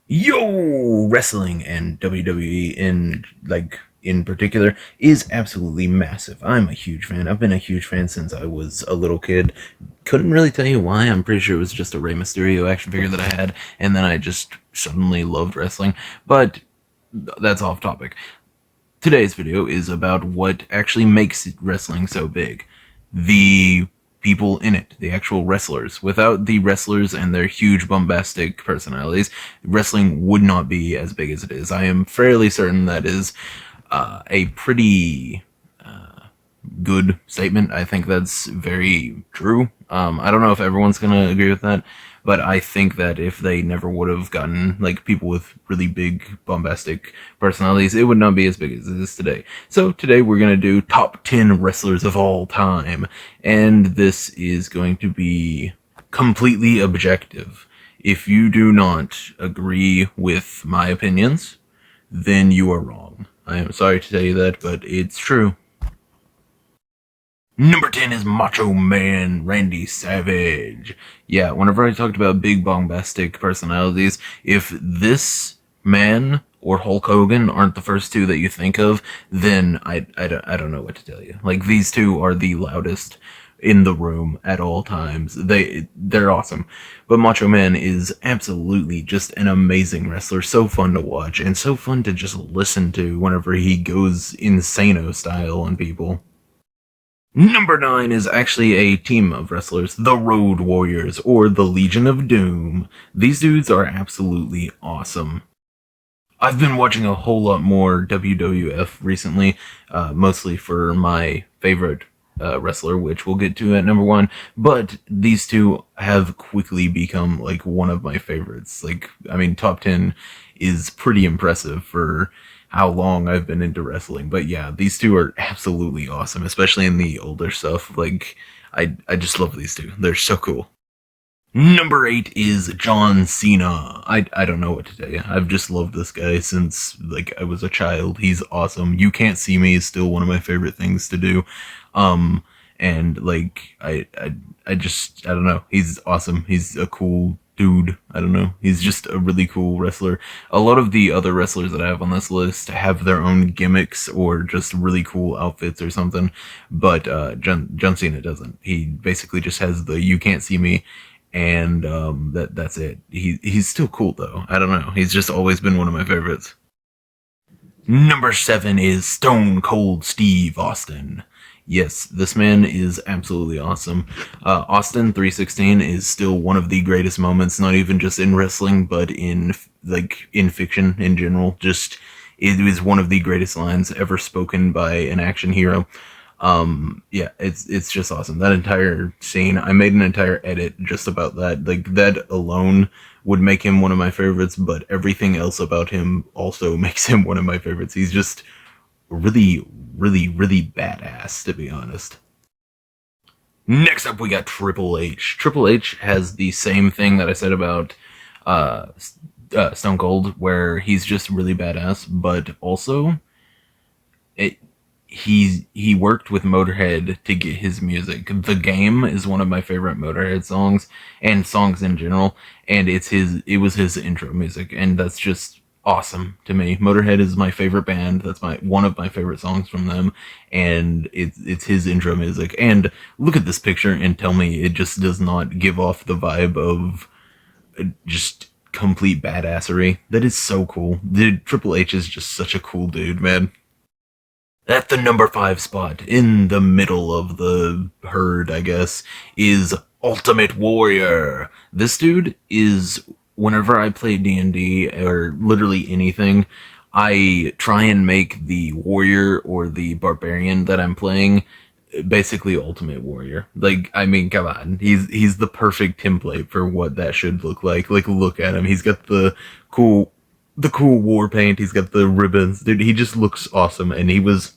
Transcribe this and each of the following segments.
Yo, wrestling and WWE in particular is absolutely massive. I'm a huge fan. I've been a huge fan since I was a little kid. Couldn't really tell you why. I'm pretty sure it was just a Rey Mysterio action figure that I had, and then I just suddenly loved wrestling. But that's off topic. Today's video is about what actually makes wrestling so big. The people in it, the actual wrestlers. Without the wrestlers and their huge bombastic personalities, wrestling would not be as big as it is. I am fairly certain that is a pretty good statement. I think that's very true. I don't know if everyone's gonna agree with that, but I think that if they never would have gotten like people with really big bombastic personalities, it would not be as big as it is today. So today we're gonna do top 10 wrestlers of all time, and this is going to be completely objective. If you do not agree with my opinions, then you are wrong. I am sorry to tell you that, but it's true. Number 10 is Macho Man Randy Savage. Yeah, whenever I talked about big bombastic personalities, if this man or Hulk Hogan aren't the first two that you think of, then I don't know what to tell you. Like, these two are the loudest in the room at all times. They're awesome. But Macho Man is absolutely just an amazing wrestler, so fun to watch, and so fun to just listen to whenever he goes insano style on people. Number 9 is actually a team of wrestlers, the Road Warriors, or the Legion of Doom. These dudes are absolutely awesome. I've been watching a whole lot more WWF recently, mostly for my favorite wrestler, which we'll get to at number 1, but these two have quickly become like one of my favorites. Like, I mean, top 10 is pretty impressive for how long I've been into wrestling. But yeah, these two are absolutely awesome, especially in the older stuff. Like, I just love these two. They're so cool. Number 8 is John Cena. I don't know what to tell you. I've just loved this guy since, like, I was a child. He's awesome. You Can't See Me is still one of my favorite things to do. And, like, I don't know. He's awesome. He's a cool dude. I don't know. He's just a really cool wrestler. A lot of the other wrestlers that I have on this list have their own gimmicks or just really cool outfits or something, but John Cena doesn't. He basically just has the "You Can't See Me," and that's it. He's still cool though. I don't know. He's just always been one of my favorites. Number 7 is Stone Cold Steve Austin. Yes, this man is absolutely awesome. Austin 316 is still one of the greatest moments, not even just in wrestling, but in fiction in general. Just, it is one of the greatest lines ever spoken by an action hero. Yeah, it's just awesome. That entire scene, I made an entire edit just about that. Like, that alone would make him one of my favorites, but everything else about him also makes him one of my favorites. He's just really, really badass, to be honest. Next up, we got Triple H. Triple H has the same thing that I said about Stone Cold, where he's just really badass, but also he worked with Motorhead to get his music. The Game is one of my favorite Motorhead songs, and songs in general, and it was his intro music, and that's just awesome to me. Motorhead is my favorite band. That's one of my favorite songs from them, and it's his intro music. And look at this picture and tell me it just does not give off the vibe of just complete badassery. That is so cool. Dude, Triple H is just such a cool dude, man. At the number 5 spot, in the middle of the herd, I guess, is Ultimate Warrior. This dude is, whenever I play D&D, or literally anything, I try and make the warrior or the barbarian that I'm playing basically Ultimate Warrior. Like, I mean, come on. He's the perfect template for what that should look like. Like, look at him. He's got the cool war paint. He's got the ribbons. Dude, he just looks awesome, and he was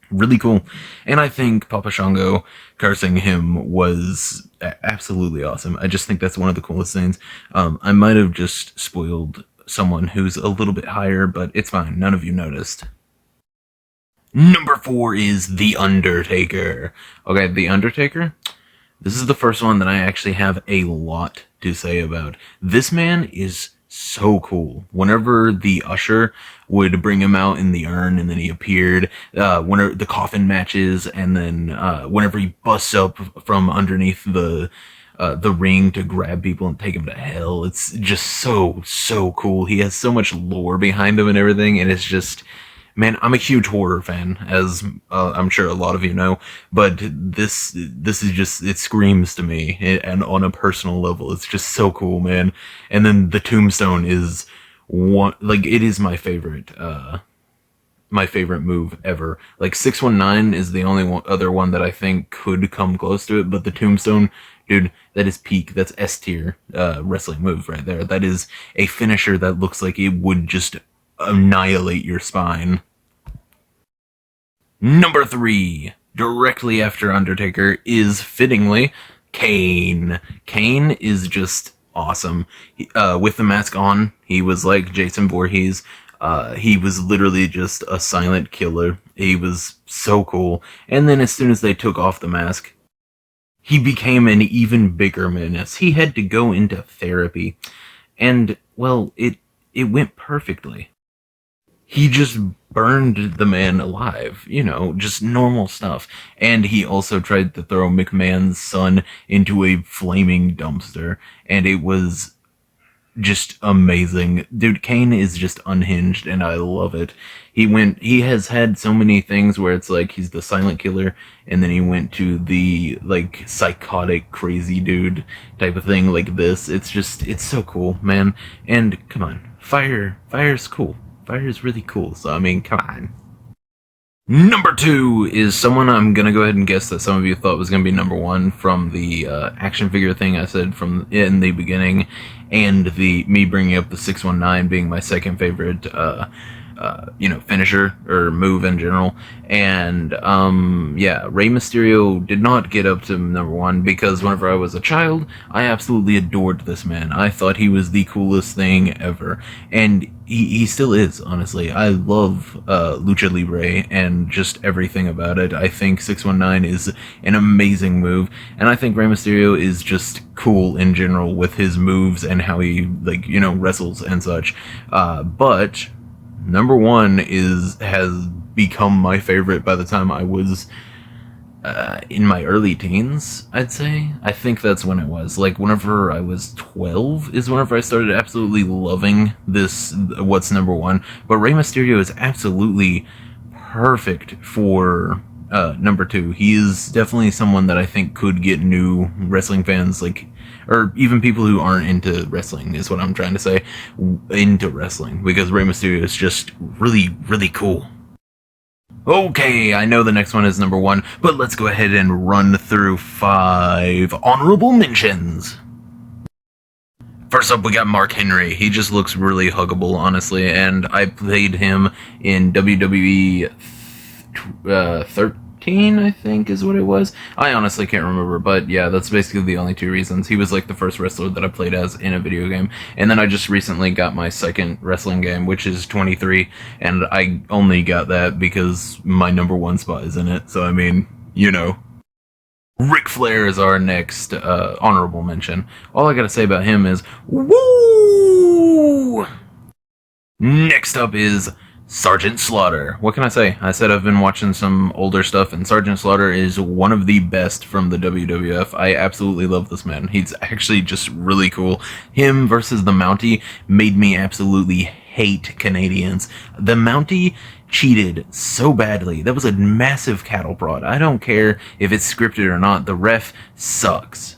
really cool. And I think Papa Shango cursing him was absolutely awesome. I just think that's one of the coolest things. I might have just spoiled someone who's a little bit higher, but it's fine. None of you noticed. Number 4 is The Undertaker. Okay, The Undertaker. This is the first one that I actually have a lot to say about. This man is so cool. Whenever the usher would bring him out in the urn and then he appeared, whenever the coffin matches, and then, whenever he busts up from underneath the ring to grab people and take them to hell, it's just so cool. He has so much lore behind him and everything, and it's just, man, I'm a huge horror fan, as I'm sure a lot of you know, but this is just, it screams to me, and on a personal level, it's just so cool, man. And then the tombstone is one, like, it is my favorite move ever. Like, 619 is the only other one that I think could come close to it, but the tombstone, dude, that is peak. That's S tier wrestling move right there. That is a finisher that looks like it would just annihilate your spine. Number 3, directly after Undertaker, is fittingly Kane. Kane is just awesome. With the mask on, he was like Jason Voorhees. He was literally just a silent killer. He was so cool. And then as soon as they took off the mask, he became an even bigger menace. He had to go into therapy. And, well, it went perfectly. He just burned the man alive, you know, just normal stuff. And he also tried to throw McMahon's son into a flaming dumpster, and it was just amazing. Dude, Kane is just unhinged, and I love it. He has had so many things where it's like he's the silent killer, and then he went to the, like, psychotic, crazy dude type of thing like this. It's so cool, man. And, come on, fire's cool. Fire is really cool, so I mean, come on. Number 2 is someone I'm gonna go ahead and guess that some of you thought was gonna be number 1 from the action figure thing I said from in the beginning, and me bringing up the 619 being my second favorite finisher or move in general. And yeah, Rey Mysterio did not get up to number 1 because whenever I was a child, I absolutely adored this man. I thought he was the coolest thing ever, and he still is, honestly. I love Lucha Libre and just everything about it. I think 619 is an amazing move, and I think Rey Mysterio is just cool in general with his moves and how he, like, wrestles and such. But number 1 has become my favorite by the time I was in my early teens, I'd say. I think that's when it was. Like, whenever I was 12 is whenever I started absolutely loving this, what's number 1. But Rey Mysterio is absolutely perfect for number 2. He is definitely someone that I think could get new wrestling fans, like, or even people who aren't into wrestling, is what I'm trying to say, into wrestling, because Rey Mysterio is just really, really cool. Okay, I know the next one is number 1, but let's go ahead and run through 5 honorable mentions. First up, we got Mark Henry. He just looks really huggable, honestly, and I played him in WWE 13, I think is what it was. I honestly can't remember, but yeah, that's basically the only 2 reasons. He was like the first wrestler that I played as in a video game, and then I just recently got my second wrestling game, which is 23, and I only got that because my number 1 spot is in it, so I mean, Ric Flair is our next honorable mention. All I gotta say about him is, woo! Next up is Sergeant Slaughter. What can I say? I said I've been watching some older stuff, and Sergeant Slaughter is one of the best from the WWF. I absolutely love this man. He's actually just really cool. Him versus the Mountie made me absolutely hate Canadians. The Mountie cheated so badly. That was a massive cattle prod. I don't care if it's scripted or not. The ref sucks.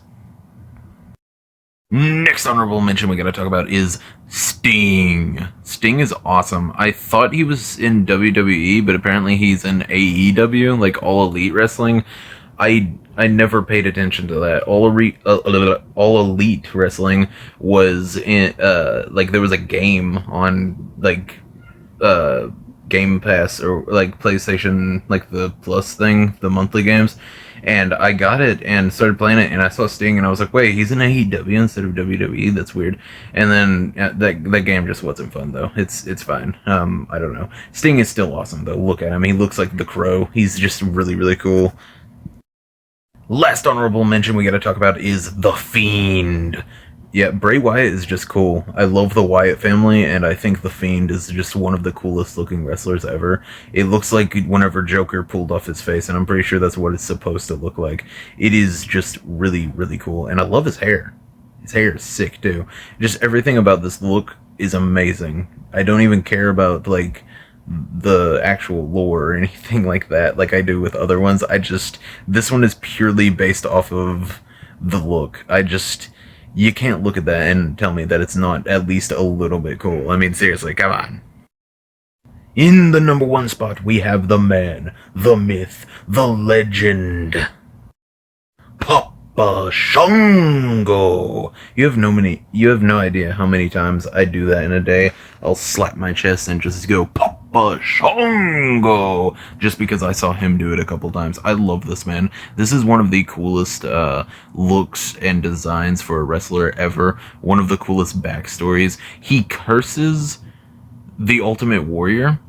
Next honorable mention we gotta talk about is Sting. Sting is awesome. I thought he was in WWE, but apparently he's in AEW, like All Elite Wrestling. I never paid attention to that. All Elite Wrestling was in, like, there was a game on, like, Game Pass, or like PlayStation, like the Plus thing, the monthly games, and I got it and started playing it, and I saw Sting, and I was like, wait, he's in AEW instead of WWE? That's weird. And then that game just wasn't fun, though. It's fine. I don't know. Sting is still awesome, though. Look at him. He looks like the Crow. He's just really, really cool. Last honorable mention we gotta talk about is The Fiend. Yeah, Bray Wyatt is just cool. I love the Wyatt family, and I think The Fiend is just one of the coolest looking wrestlers ever. It looks like whenever Joker pulled off his face, and I'm pretty sure that's what it's supposed to look like. It is just really, really cool, and I love his hair. His hair is sick, too. Just everything about this look is amazing. I don't even care about, like, the actual lore or anything like that, like I do with other ones. This one is purely based off of the look. You can't look at that and tell me that it's not at least a little bit cool. I mean, seriously, come on. In the number one spot, we have the man, the myth, the legend, Papa Shango. You have no idea how many times I do that in a day. I'll slap my chest and just go, Papa Shango, just because I saw him do it a couple times. I love this man. This is one of the coolest looks and designs for a wrestler ever. One of the coolest backstories. He curses the Ultimate Warrior,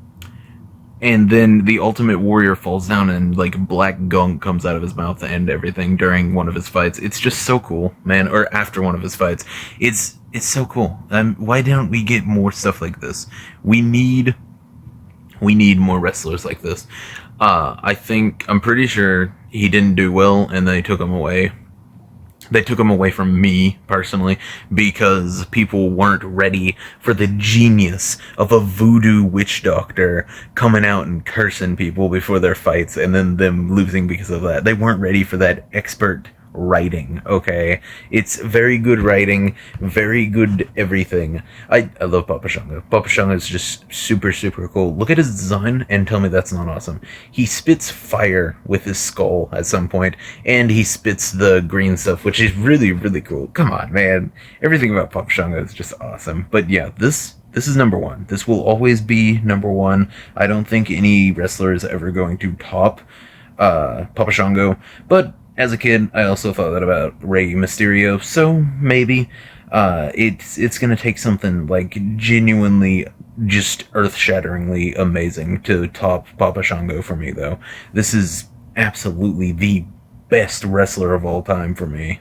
and then the Ultimate Warrior falls down and like black gunk comes out of his mouth and everything during one of his fights. It's just so cool, man. Or after one of his fights. It's so cool. Why don't we get more stuff like this? We need more wrestlers like this. I'm pretty sure he didn't do well, and they took him away. They took him away from me, personally, because people weren't ready for the genius of a voodoo witch doctor coming out and cursing people before their fights, and then them losing because of that. They weren't ready for that expert writing, okay? It's very good writing, very good everything. I love Papa Shango. Papa Shango is just super, super cool. Look at his design and tell me that's not awesome. He spits fire with his skull at some point, and he spits the green stuff, which is really, really cool. Come on, man. Everything about Papa Shango is just awesome. But yeah, this is number one. This will always be number one. I don't think any wrestler is ever going to top Papa Shango, but as a kid, I also thought that about Rey Mysterio, so maybe it's gonna take something like genuinely just earth-shatteringly amazing to top Papa Shango for me, though. This is absolutely the best wrestler of all time for me.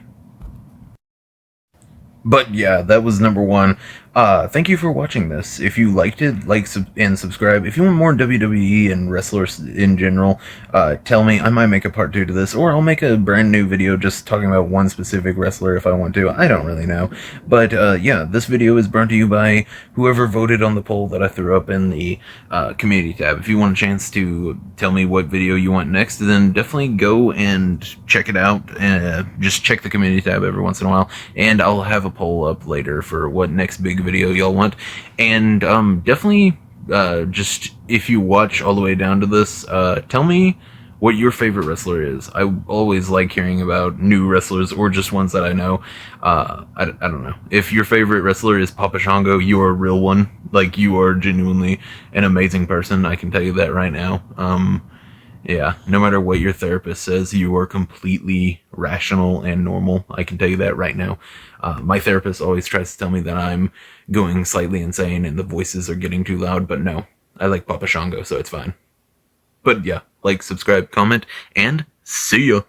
But yeah, that was number one. Thank you for watching this. If you liked it, like and subscribe. If you want more WWE and wrestlers in general, tell me. I might make a part 2 to this, or I'll make a brand new video just talking about one specific wrestler if I want to. I don't really know. But yeah, this video is brought to you by whoever voted on the poll that I threw up in the community tab. If you want a chance to tell me what video you want next, then definitely go and check it out. Just check the community tab every once in a while, and I'll have a poll up later for what next big video y'all want. And definitely just if you watch all the way down to this, tell me what your favorite wrestler is. I always like hearing about new wrestlers or just ones that I know. I don't know. If your favorite wrestler is Papa Shango, you are a real one. Like, you are genuinely an amazing person. I can tell you that right now. Yeah, no matter what your therapist says, you are completely rational and normal. I can tell you that right now. My therapist always tries to tell me that I'm going slightly insane and the voices are getting too loud, but no, I like Papa Shango, so it's fine. But yeah, like, subscribe, comment, and see ya!